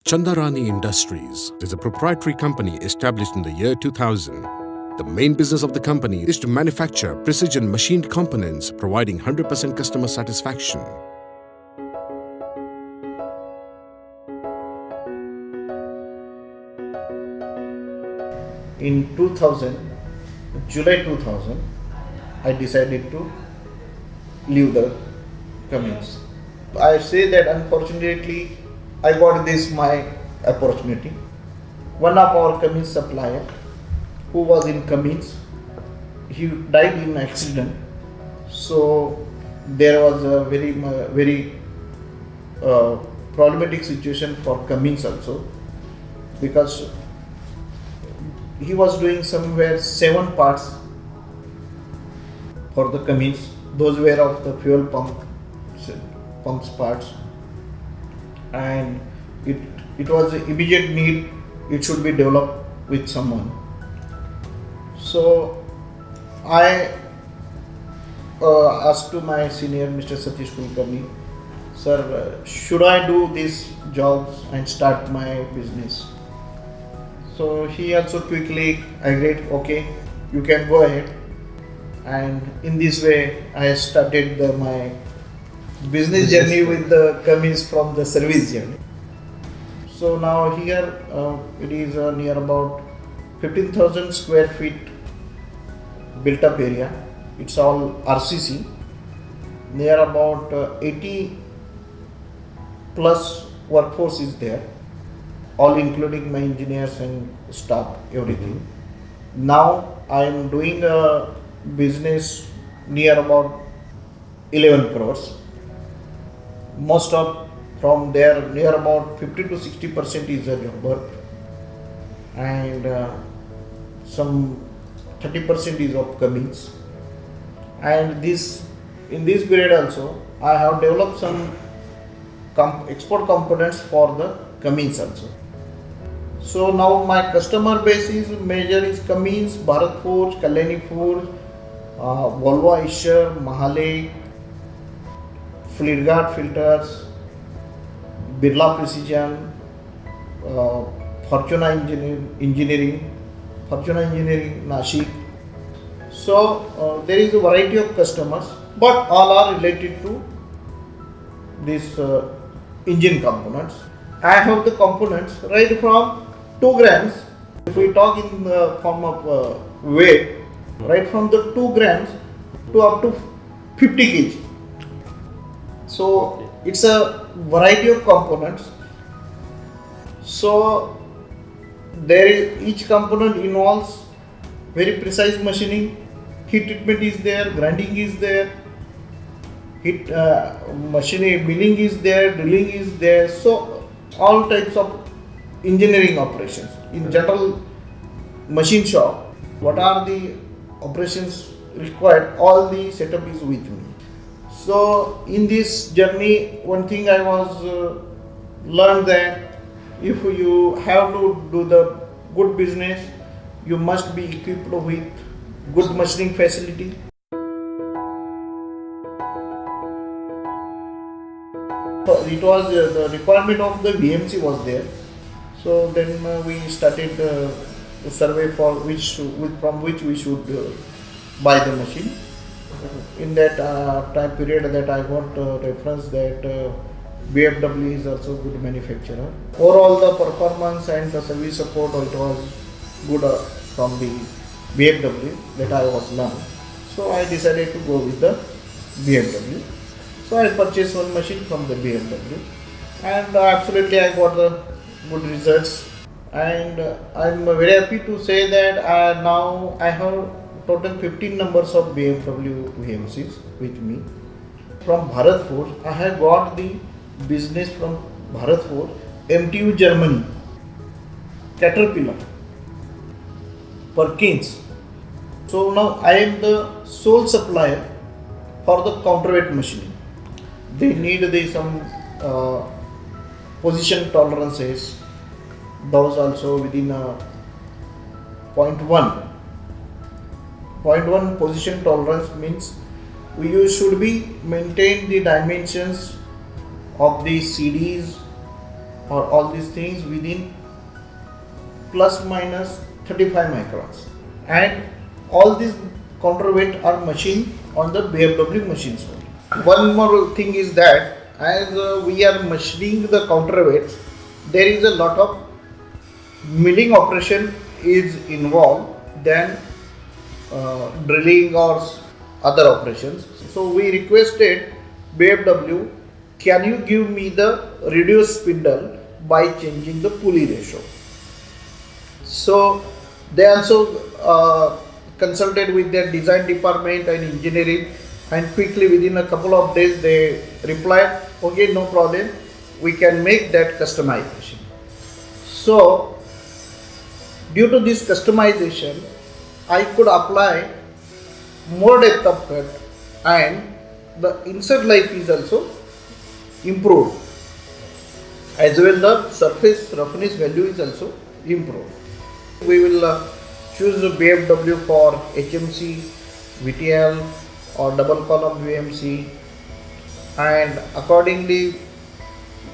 Chandarani Industries is a proprietary company established in the year 2000. The main business of the company is to manufacture precision machined components, providing 100% customer satisfaction. In 2000, July 2000, I decided to leave the Cummins. I say that unfortunately I got this my opportunity. One of our Cummins supplier who was in Cummins, he died in accident. So there was a very problematic situation for Cummins also, because he was doing somewhere 7 parts for the Cummins. Those were of the fuel pumps parts, and it was an immediate need. It should be developed with someone. So I asked to my senior, Mr. Satish Kulkarni, sir, should I do these jobs and start my business? So he also quickly agreed, okay, you can go ahead. And in this way, I started my business journey with the Cummins from the service journey. So now here it is near about 15,000 square feet built up area. It's all RCC. Near about 80 plus workforce is there, all including my engineers and staff, everything. Now I am doing a business near about 11 crores. Most of from there, near about 50 to 60% is a job work, and some 30% is of Cummins. And in this period also, I have developed some export components for the Cummins also. So now my customer base is major is Cummins, Bharat Forge, Kalyani Forge, Volvo Eicher, Mahale, Fleetguard Filters, Birla Precision, Fortuna Engineering, Nashik. So there is a variety of customers, but all are related to this engine components. I have the components right from 2 grams. If we talk in the form of weight, right from the 2 grams to up to 50 kg. So it's a variety of components. So each component involves very precise machining, heat treatment is there, grinding is there, heat machining, milling is there, drilling is there. So all types of engineering operations. In general machine shop, what are the operations required, all the setup is with me. So in this journey, one thing I was learned that if you have to do the good business, you must be equipped with good machining facility. It was the requirement of the VMC was there. So then we started the survey from which we should buy the machine. In that time period that I got reference that BFW is also good manufacturer. Overall the performance and the service support, it was good from the BFW that I was learned. So I decided to go with the BFW. So I purchased one machine from the BFW, and absolutely I got the good results. And I'm very happy to say that now I have total 15 numbers of BFW VMCs with me. From Bharat Forge, I have got the business from Bharat Forge, MTU Germany, Caterpillar, Perkins. So now I am the sole supplier for the counterweight machining. They need some position tolerances. Those also within 0.1. 0.1 position tolerance means you should be maintain the dimensions of the CDs or all these things within plus minus 35 microns, and all these counterweight are machined on the BFW machines only. One more thing is that as we are machining the counterweights, there is a lot of milling operation is involved than drilling or other operations. So we requested BFW, can you give me the reduced spindle by changing the pulley ratio? So they also consulted with their design department and engineering, and quickly within a couple of days they replied, okay, no problem, we can make that customization. So due to this customization, I could apply more depth of cut, and the insert life is also improved, as well the surface roughness value is also improved. We will choose BFW for HMC, VTL or double column VMC, and accordingly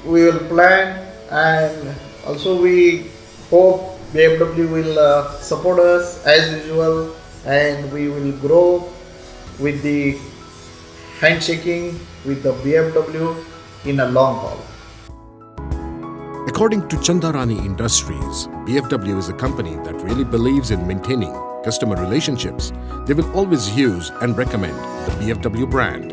we will plan, and also we hope BFW will support us as usual, and we will grow with the handshaking with the BFW in a long haul. According to Chandarani Industries, BFW is a company that really believes in maintaining customer relationships. They will always use and recommend the BFW brand.